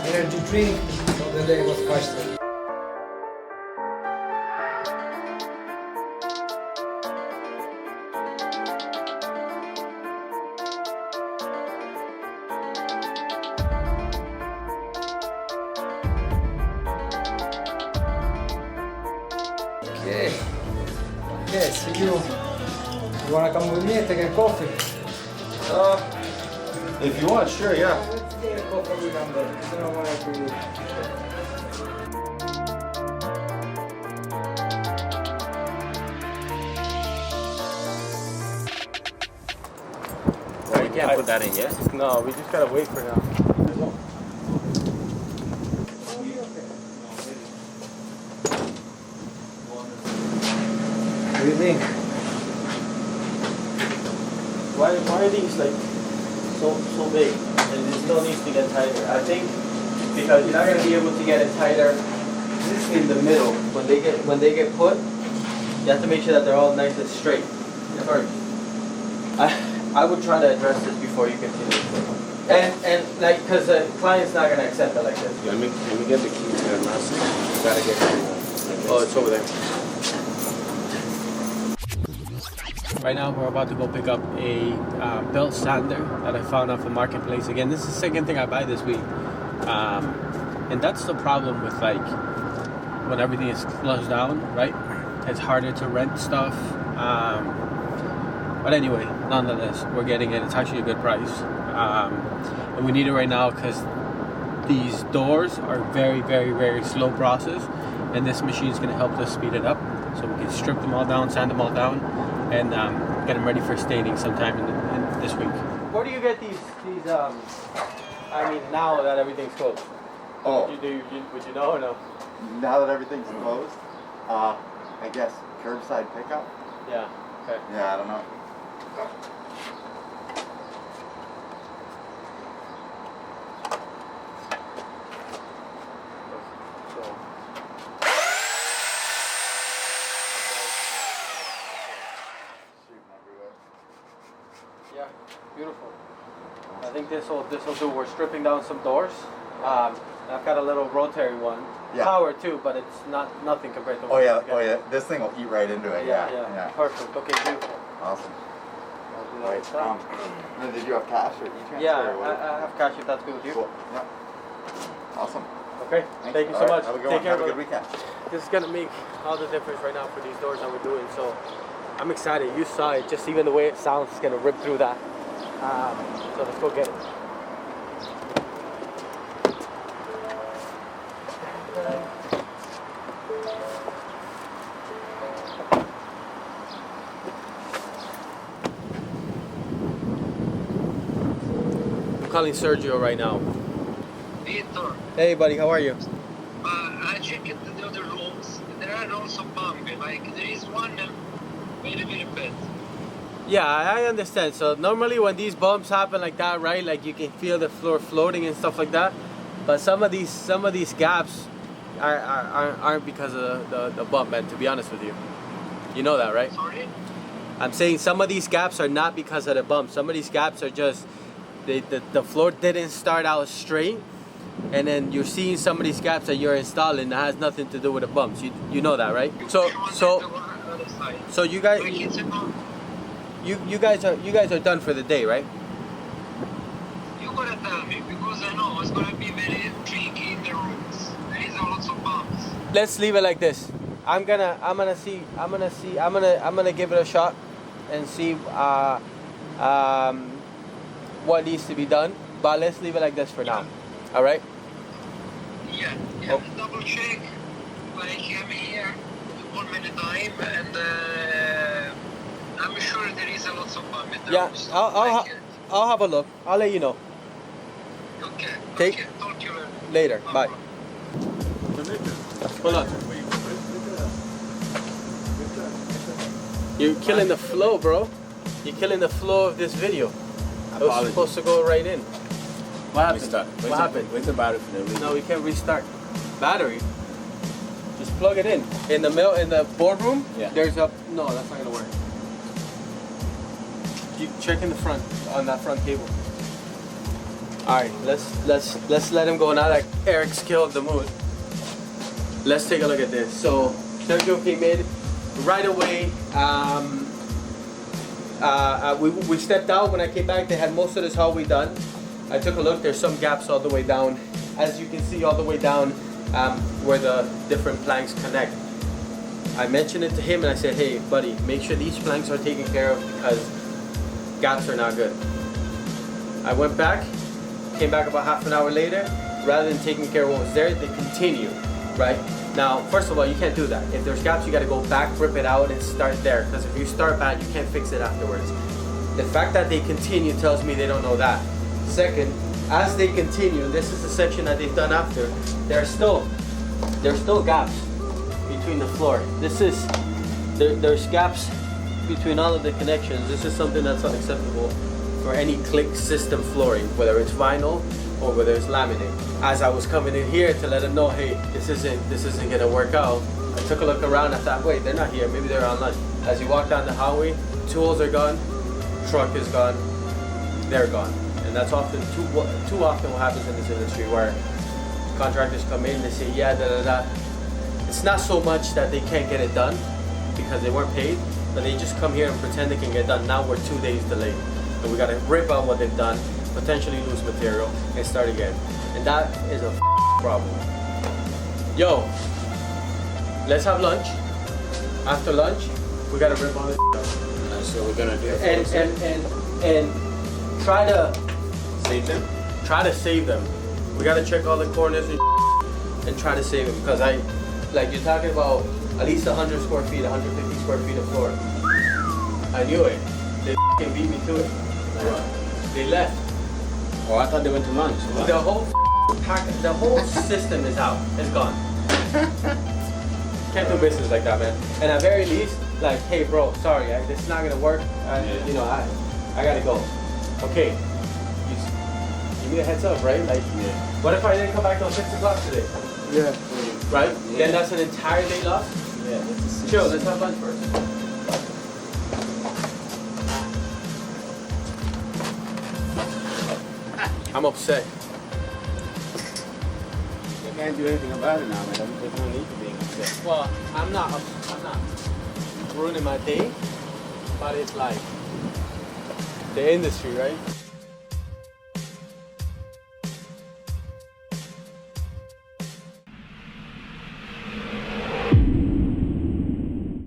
energy drink, so the day was faster. Okay, see you. You wanna come with me and take a coffee? If you want, sure, yeah. Let's take a coffee with them then. I don't wanna be... Well, you can't put that in yet. No, we just gotta wait for now. What do you think? Why are these like so big and it still needs to get tighter? I think because you're not gonna be able to get it tighter in the middle. When they get put, you have to make sure that they're all nice and straight. First, I would try to address this before you continue. And like, because the client's not gonna accept it like this. Let me get the key to the master. You gotta get it. Oh, it's over there. Right now we're about to go pick up a belt sander that I found off the marketplace. Again, this is the second thing I buy this week. And that's the problem with like when everything is closed down, right? It's harder to rent stuff. But anyway, nonetheless, we're getting it. It's actually a good price. And we need it right now because these doors are very, very, very slow process. And this machine is going to help us speed it up. So we can strip them all down, sand them all down, and get them ready for staining sometime in this week. Where do you get these I mean, now that everything's closed? Oh. Would you know or no? Now that everything's closed, I guess curbside pickup? Yeah, okay. Yeah, I don't know. Yeah, beautiful. I think this will do. We're stripping down some doors. I've got a little rotary one. Yeah. Power too, but it's nothing compared to. Oh yeah. This thing will eat right into it. Yeah. Perfect. Okay, beautiful. Awesome. I'll do that Right. next time. And did you have cash or e-transfer? Yeah, or what? I have cash if that's good with you. Cool. Yeah. Awesome. Okay. Thank you so much. Have a good Take one. care. Have a good brother. weekend. This is gonna make all the difference right now for these doors that we're doing. So I'm excited. You saw it. Just even the way it sounds is gonna rip through that. So let's go get it. I'm calling Sergio right now. Victor, Hey buddy, how are you? I checked the other rooms. There are also bumps. Like there is one very, very bad. Yeah, I understand. So normally when these bumps happen like that, right? Like you can feel the floor floating and stuff like that. But some of these gaps aren't because of the bump, man. To be honest with you, you know that, right? Sorry? I'm saying some of these gaps are not because of the bump. Some of these gaps are just the floor didn't start out straight, and then you're seeing some of these gaps that you're installing that has nothing to do with the bumps. You know that, right? So you guys. You guys are done for the day, right? You gotta tell me because I know it's gonna be very tricky in the rooms. There is lots of bumps. Let's leave it like this. I'm gonna give it a shot and see what needs to be done. But let's leave it like this for now. All right? Yeah. Oh. Double check. Like I'm here 1 minute time and I'm sure there is a lot of bump in the Yeah, rooms. I'll have a look. I'll let you know. Okay. Talk to you Later. Bye. Hold on. You're killing the flow, bro. You're killing the flow of this video. It was supposed to go right in. What happened? What happened? Where's the battery for the reason? No, we can't restart. Battery. Just plug it in. In the boardroom. Yeah. There's a no. That's not gonna work. You check in the front on that front cable. All right, let's let him go now that Eric's killed the mood. Let's take a look at this. So Sergio came in right away. We stepped out. When I came back, they had most of this hallway done. I took a look. There's some gaps all the way down, as you can see, all the way down where the different planks connect. I mentioned it to him and I said, hey buddy, make sure these planks are taken care of because gaps are not good. I went back, came back about half an hour later. Rather than taking care of what was there, they continue, right? Now, first of all, you can't do that. If there's gaps, you gotta go back, rip it out, and start there. Because if you start bad, you can't fix it afterwards. The fact that they continue tells me they don't know that. Second, as they continue, this is the section that they've done after. There's still gaps between the floor. There's gaps between all of the connections. This is something that's unacceptable for any click system flooring, whether it's vinyl or whether it's laminate. As I was coming in here to let them know, hey, this isn't gonna work out, I took a look around. I thought, wait, they're not here. Maybe they're on lunch. As you walk down the hallway, tools are gone, truck is gone, they're gone. And that's often too often what happens in this industry, where contractors come in, they say, yeah, da da da. It's not so much that they can't get it done because they weren't paid, but they just come here and pretend they can get it done. Now we're 2 days delayed, and we gotta rip out what they've done, potentially lose material, and start again. And that is a problem. Yo, let's have lunch. After lunch, we gotta rip all this out. That's what we're gonna do. And try to Save them? try to save them. We gotta check all the corners and try to save them, because like you're talking about at least 100 square feet, 150 square feet of floor. I knew it. They beat me to it. They left. Oh, I thought they went to lunch. What? The whole system is out. It's gone. Can't do business like that, man. And at very least, like, hey, bro, sorry, this is not gonna work. You know, I gotta go. Okay, you give me a heads up, right? Like, what if I didn't come back till 6 o'clock today? Yeah. Right? Yeah. Then that's an entire day lost. Yeah. Chill. Let's have lunch first. I'm upset. They can't do anything about it now, man. There's no need to being upset. Well, I'm not ruining my day, but it's like the industry, right?